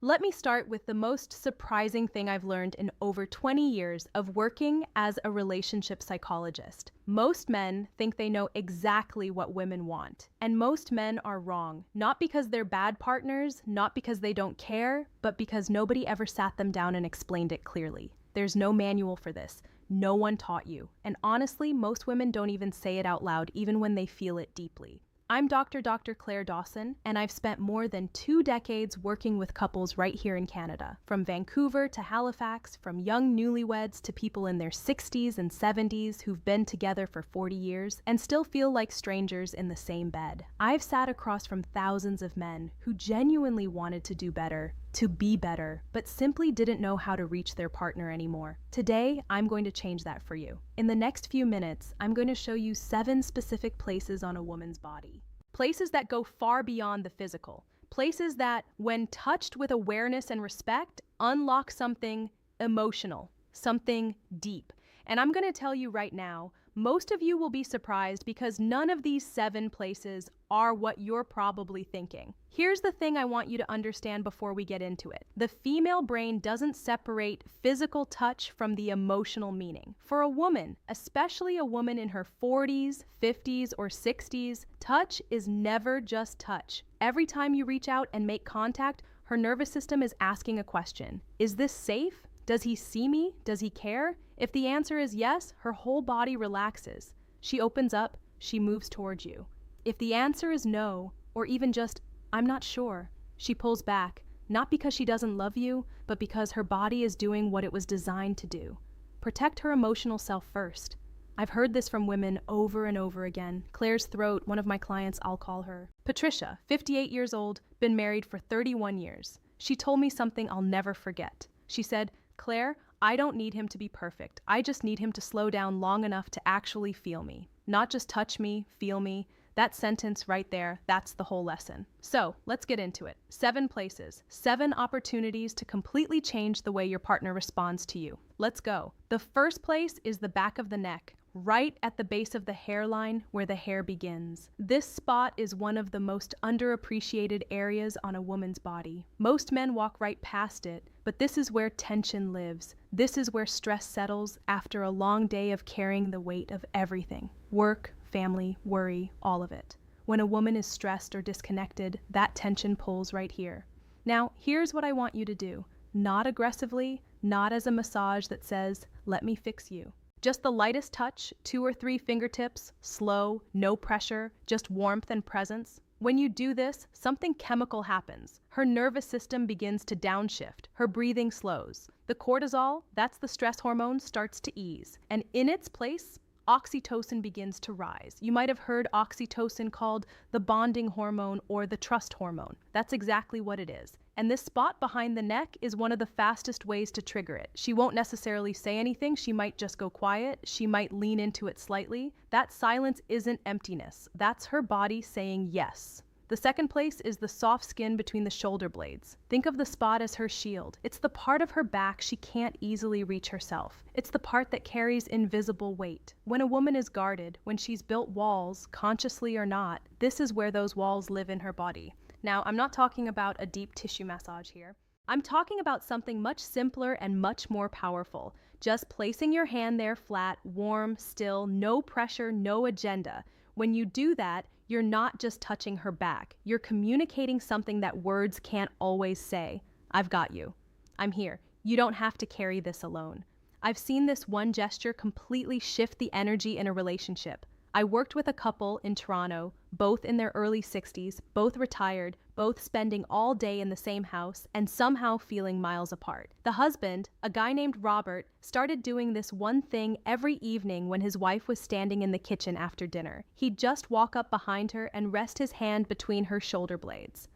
Let me start with the most surprising thing I've learned in over 20 years of working as a relationship psychologist. Most men think they know exactly what women want, and most men are wrong, not because they're bad partners, not because they don't care, but because nobody ever sat them down and explained it clearly. There's no manual for this. No one taught you. And honestly, most women don't even say it out loud, even when they feel it deeply. I'm Dr. Claire Dawson, and I've spent more than 2 decades working with couples right here in Canada. From Vancouver to Halifax, from young newlyweds to people in their 60s and 70s who've been together for 40 years and still feel like strangers in the same bed. I've sat across from thousands of men who genuinely wanted to do better, to be better, but simply didn't know how to reach their partner anymore. Today, I'm going to change that for you. In the next few minutes, I'm going to show you 7 specific places on a woman's body. Places that go far beyond the physical. Places that, when touched with awareness and respect, unlock something emotional, something deep. And I'm going to tell you right now, most of you will be surprised because none of these 7 places are what you're probably thinking. Here's the thing I want you to understand before we get into it. The female brain doesn't separate physical touch from the emotional meaning. For a woman, especially a woman in her 40s, 50s, or 60s, touch is never just touch. Every time you reach out and make contact, her nervous system is asking a question. Is this safe? Does he see me? Does he care? If the answer is yes, her whole body relaxes. She opens up, she moves towards you. If the answer is no, or even just, I'm not sure, she pulls back, not because she doesn't love you, but because her body is doing what it was designed to do. Protect her emotional self first. I've heard this from women over and over again. Claire's throat, one of my clients, I'll call her. Patricia, 58 years old, been married for 31 years. She told me something I'll never forget. She said, Claire, I don't need him to be perfect. I just need him to slow down long enough to actually feel me. Not just touch me, feel me. That sentence right there, that's the whole lesson. So, let's get into it. 7 places, 7 opportunities to completely change the way your partner responds to you. Let's go. The first place is the back of the neck, right at the base of the hairline where the hair begins. This spot is one of the most underappreciated areas on a woman's body. Most men walk right past it, but this is where tension lives. This is where stress settles after a long day of carrying the weight of everything. Work, family, worry, all of it. When a woman is stressed or disconnected, that tension pulls right here. Now, here's what I want you to do. Not aggressively, not as a massage that says, let me fix you. Just the lightest touch, 2 or 3 fingertips, slow, no pressure, just warmth and presence. When you do this, something chemical happens. Her nervous system begins to downshift. Her breathing slows. The cortisol, that's the stress hormone, starts to ease. And in its place, oxytocin begins to rise. You might have heard oxytocin called the bonding hormone or the trust hormone. That's exactly what it is. And this spot behind the neck is one of the fastest ways to trigger it. She won't necessarily say anything. She might just go quiet. She might lean into it slightly. That silence isn't emptiness. That's her body saying yes. The second place is the soft skin between the shoulder blades. Think of the spot as her shield. It's the part of her back she can't easily reach herself. It's the part that carries invisible weight. When a woman is guarded, when she's built walls, consciously or not, this is where those walls live in her body. Now, I'm not talking about a deep tissue massage here. I'm talking about something much simpler and much more powerful. Just placing your hand there flat, warm, still, no pressure, no agenda. When you do that, you're not just touching her back. You're communicating something that words can't always say. I've got you. I'm here. You don't have to carry this alone. I've seen this one gesture completely shift the energy in a relationship. I worked with a couple in Toronto, both in their early 60s, both retired, both spending all day in the same house, and somehow feeling miles apart. The husband, a guy named Robert, started doing this one thing every evening when his wife was standing in the kitchen after dinner. He'd just walk up behind her and rest his hand between her shoulder blades.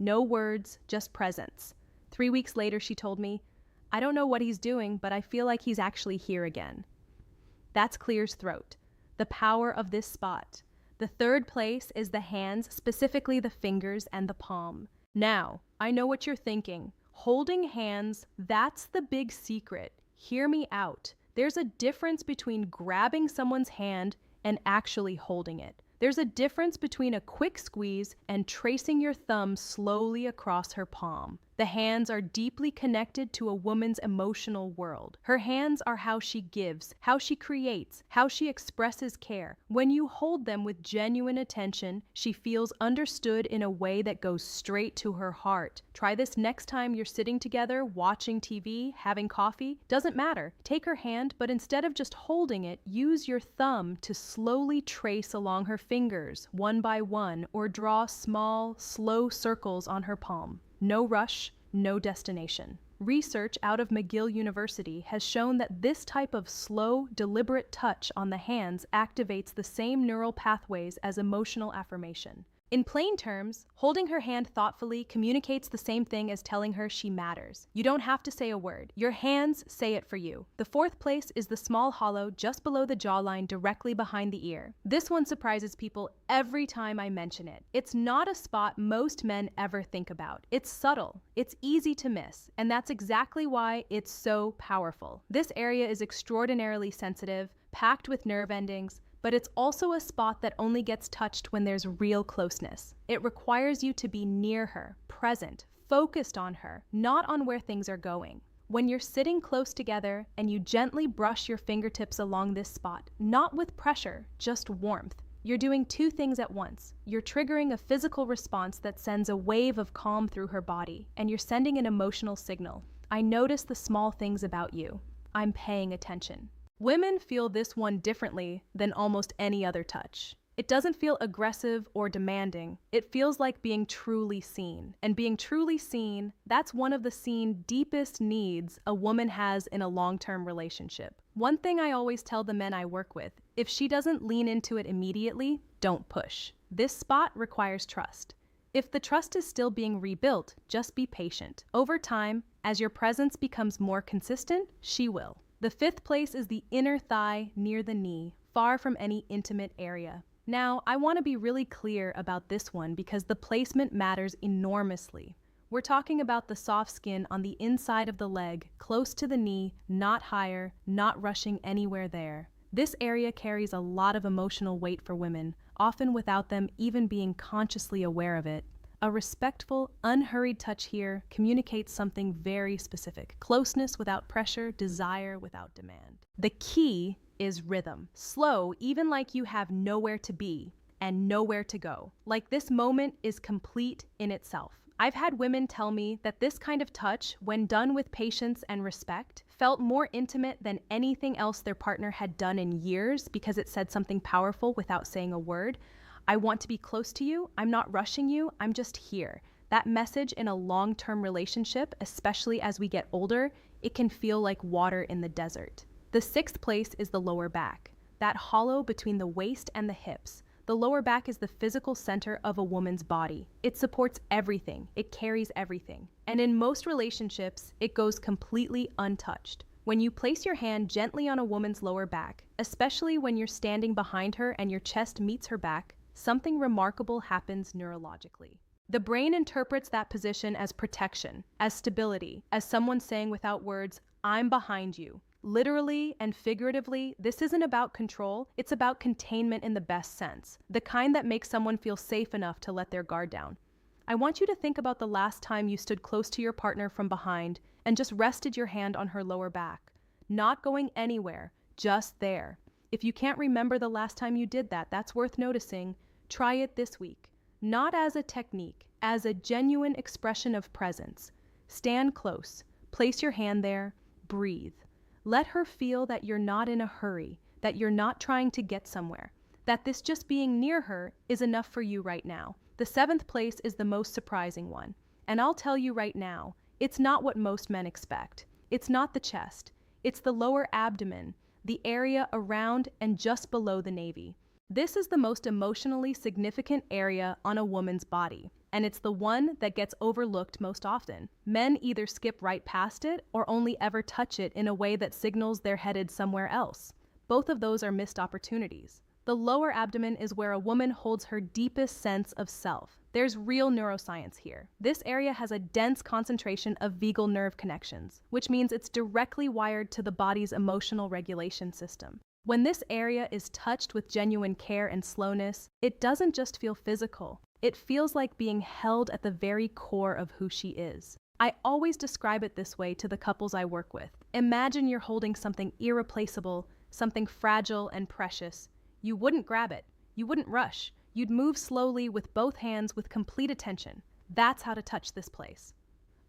No words, just presence. 3 weeks later, she told me, I don't know what he's doing, but I feel like he's actually here again. That's Claire's throat. The power of this spot. The third place is the hands, specifically the fingers and the palm. Now, I know what you're thinking. Holding hands, that's the big secret. Hear me out. There's a difference between grabbing someone's hand and actually holding it. There's a difference between a quick squeeze and tracing your thumb slowly across her palm. The hands are deeply connected to a woman's emotional world. Her hands are how she gives, how she creates, how she expresses care. When you hold them with genuine attention, she feels understood in a way that goes straight to her heart. Try this next time you're sitting together, watching TV, having coffee. Doesn't matter. Take her hand, but instead of just holding it, use your thumb to slowly trace along her fingers, one by one, or draw small, slow circles on her palm. No rush, no destination. Research out of McGill University has shown that this type of slow, deliberate touch on the hands activates the same neural pathways as emotional affirmation. In plain terms, holding her hand thoughtfully communicates the same thing as telling her she matters. You don't have to say a word. Your hands say it for you. The fourth place is the small hollow just below the jawline directly behind the ear. This one surprises people every time I mention it. It's not a spot most men ever think about. It's subtle, it's easy to miss, and that's exactly why it's so powerful. This area is extraordinarily sensitive, packed with nerve endings, but it's also a spot that only gets touched when there's real closeness. It requires you to be near her, present, focused on her, not on where things are going. When you're sitting close together and you gently brush your fingertips along this spot, not with pressure, just warmth, you're doing two things at once. You're triggering a physical response that sends a wave of calm through her body, and you're sending an emotional signal. I notice the small things about you. I'm paying attention. Women feel this one differently than almost any other touch. It doesn't feel aggressive or demanding. It feels like being truly seen. And being truly seen, that's one of the deepest needs a woman has in a long-term relationship. One thing I always tell the men I work with, if she doesn't lean into it immediately, don't push. This spot requires trust. If the trust is still being rebuilt, just be patient. Over time, as your presence becomes more consistent, she will. The fifth place is the inner thigh near the knee, far from any intimate area. Now, I want to be really clear about this one because the placement matters enormously. We're talking about the soft skin on the inside of the leg, close to the knee, not higher, not rushing anywhere there. This area carries a lot of emotional weight for women, often without them even being consciously aware of it. A respectful, unhurried touch here communicates something very specific. Closeness without pressure, desire without demand. The key is rhythm. Slow, even like you have nowhere to be and nowhere to go. Like this moment is complete in itself. I've had women tell me that this kind of touch, when done with patience and respect, felt more intimate than anything else their partner had done in years because it said something powerful without saying a word. I want to be close to you. I'm not rushing you. I'm just here. That message in a long-term relationship, especially as we get older, it can feel like water in the desert. The sixth place is the lower back, that hollow between the waist and the hips. The lower back is the physical center of a woman's body. It supports everything. It carries everything. And in most relationships, it goes completely untouched. When you place your hand gently on a woman's lower back, especially when you're standing behind her and your chest meets her back, something remarkable happens neurologically. The brain interprets that position as protection, as stability, as someone saying without words, "I'm behind you." Literally and figuratively, this isn't about control, it's about containment in the best sense, the kind that makes someone feel safe enough to let their guard down. I want you to think about the last time you stood close to your partner from behind and just rested your hand on her lower back, not going anywhere, just there. If you can't remember the last time you did that, that's worth noticing. Try it this week. Not as a technique, as a genuine expression of presence. Stand close, place your hand there, breathe. Let her feel that you're not in a hurry, that you're not trying to get somewhere, that this just being near her is enough for you right now. The seventh place is the most surprising one. And I'll tell you right now, it's not what most men expect. It's not the chest. It's the lower abdomen, the area around and just below the navel. This is the most emotionally significant area on a woman's body, and it's the one that gets overlooked most often. Men either skip right past it or only ever touch it in a way that signals they're headed somewhere else. Both of those are missed opportunities. The lower abdomen is where a woman holds her deepest sense of self. There's real neuroscience here. This area has a dense concentration of vagal nerve connections, which means it's directly wired to the body's emotional regulation system. When this area is touched with genuine care and slowness, it doesn't just feel physical. It feels like being held at the very core of who she is. I always describe it this way to the couples I work with. Imagine you're holding something irreplaceable, something fragile and precious. You wouldn't grab it. You wouldn't rush. You'd move slowly with both hands with complete attention. That's how to touch this place.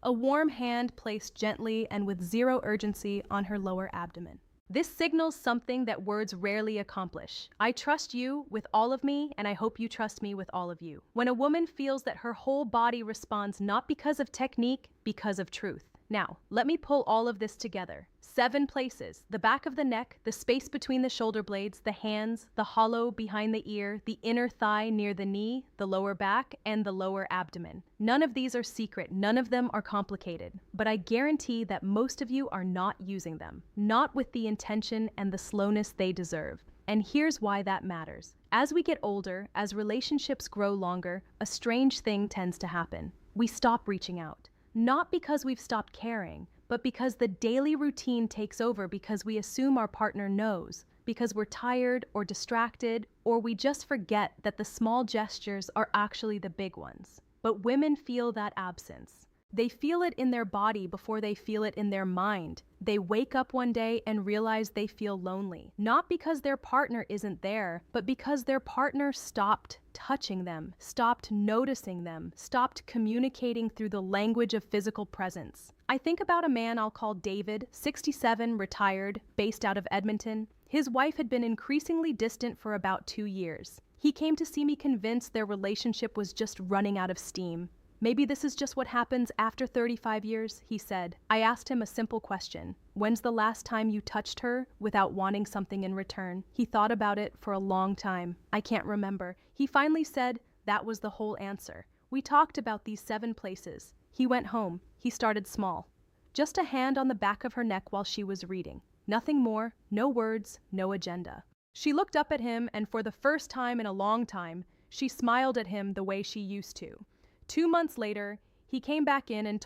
A warm hand placed gently and with zero urgency on her lower abdomen. This signals something that words rarely accomplish. I trust you with all of me, and I hope you trust me with all of you. When a woman feels that her whole body responds not because of technique, because of truth. Now, let me pull all of this together. 7 places: the back of the neck, the space between the shoulder blades, the hands, the hollow behind the ear, the inner thigh near the knee, the lower back, and the lower abdomen. None of these are secret, none of them are complicated, but I guarantee that most of you are not using them, not with the intention and the slowness they deserve. And here's why that matters. As we get older, as relationships grow longer, a strange thing tends to happen. We stop reaching out. Not because we've stopped caring, but because the daily routine takes over, because we assume our partner knows, because we're tired or distracted, or we just forget that the small gestures are actually the big ones. But women feel that absence. They feel it in their body before they feel it in their mind. They wake up one day and realize they feel lonely, not because their partner isn't there, but because their partner stopped touching them, stopped noticing them, stopped communicating through the language of physical presence. I think about a man I'll call David, 67, retired, based out of Edmonton. His wife had been increasingly distant for about 2 years. He came to see me convinced their relationship was just running out of steam. Maybe this is just what happens after 35 years, he said. I asked him a simple question. When's the last time you touched her without wanting something in return? He thought about it for a long time. I can't remember. He finally said that was the whole answer. We talked about these 7 places. He went home. He started small. Just a hand on the back of her neck while she was reading. Nothing more, no words, no agenda. She looked up at him, and for the first time in a long time, she smiled at him the way she used to. 2 months later, he came back in and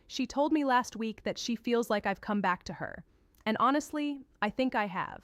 she told me last week that she feels like I've come back to her. And honestly, I think I have.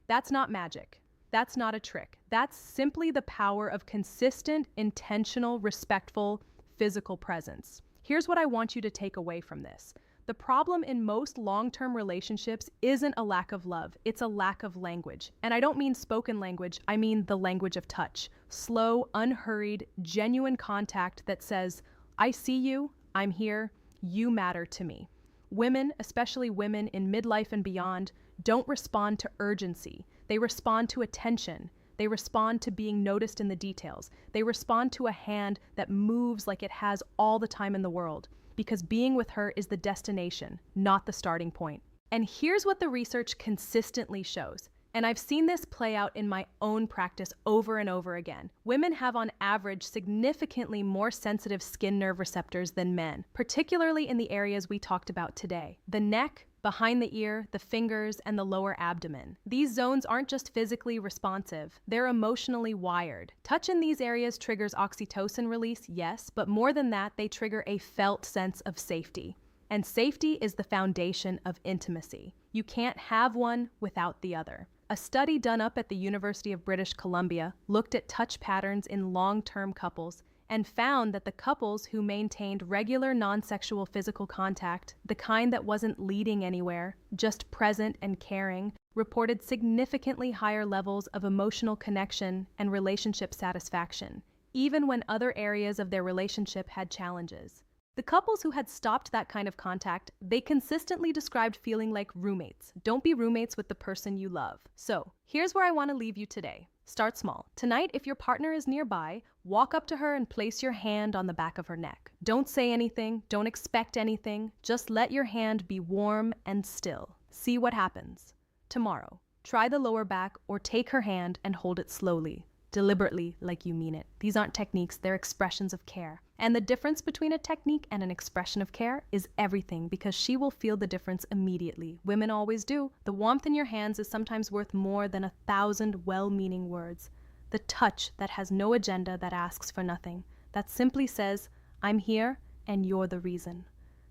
That's not magic. That's not a trick. That's simply the power of consistent, intentional, respectful, physical presence. Here's what I want you to take away from this. The problem in most long-term relationships isn't a lack of love, it's a lack of language. And I don't mean spoken language, I mean the language of touch. Slow, unhurried, genuine contact that says, I see you, I'm here, you matter to me. Women, especially women in midlife and beyond, don't respond to urgency. They respond to attention. They respond to being noticed in the details. They respond to a hand that moves like it has all the time in the world. Because being with her is the destination, not the starting point. And here's what the research consistently shows. And I've seen this play out in my own practice over and over again. Women have on average significantly more sensitive skin nerve receptors than men, particularly in the areas we talked about today. The neck, behind the ear, the fingers, and the lower abdomen. These zones aren't just physically responsive, they're emotionally wired. Touch in these areas triggers oxytocin release, yes, but more than that, they trigger a felt sense of safety. And safety is the foundation of intimacy. You can't have one without the other. A study done up at the University of British Columbia looked at touch patterns in long-term couples and found that the couples who maintained regular non-sexual physical contact, the kind that wasn't leading anywhere, just present and caring, reported significantly higher levels of emotional connection and relationship satisfaction, even when other areas of their relationship had challenges. The couples who had stopped that kind of contact, they consistently described feeling like roommates. Don't be roommates with the person you love. So, here's where I want to leave you today. Start small. Tonight, if your partner is nearby, walk up to her and place your hand on the back of her neck. Don't say anything, don't expect anything, just let your hand be warm and still. See what happens. Tomorrow, try the lower back or take her hand and hold it slowly, deliberately, like you mean it. These aren't techniques, they're expressions of care. And the difference between a technique and an expression of care is everything, because she will feel the difference immediately. Women always do. The warmth in your hands is sometimes worth more than 1,000 well-meaning words. The touch that has no agenda, that asks for nothing, that simply says, I'm here and you're the reason.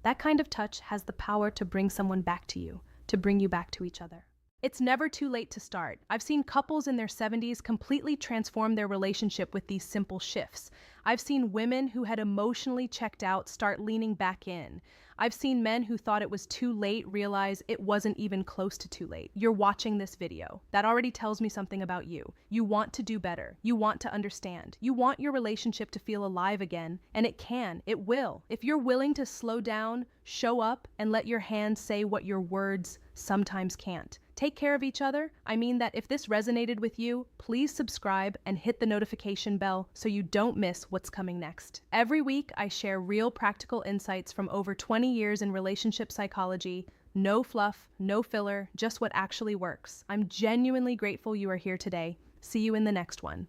That kind of touch has the power to bring someone back to you, to bring you back to each other. It's never too late to start. I've seen couples in their 70s completely transform their relationship with these simple shifts. I've seen women who had emotionally checked out start leaning back in. I've seen men who thought it was too late realize it wasn't even close to too late. You're watching this video. That already tells me something about you. You want to do better. You want to understand. You want your relationship to feel alive again, and it can. It will. If you're willing to slow down, show up, and let your hands say what your words sometimes can't. Take care of each other. I mean that if this resonated with you, please subscribe and hit the notification bell so you don't miss what's coming next. Every week, I share real practical insights from over 20 years in relationship psychology. No fluff, no filler, just what actually works. I'm genuinely grateful you are here today. See you in the next one.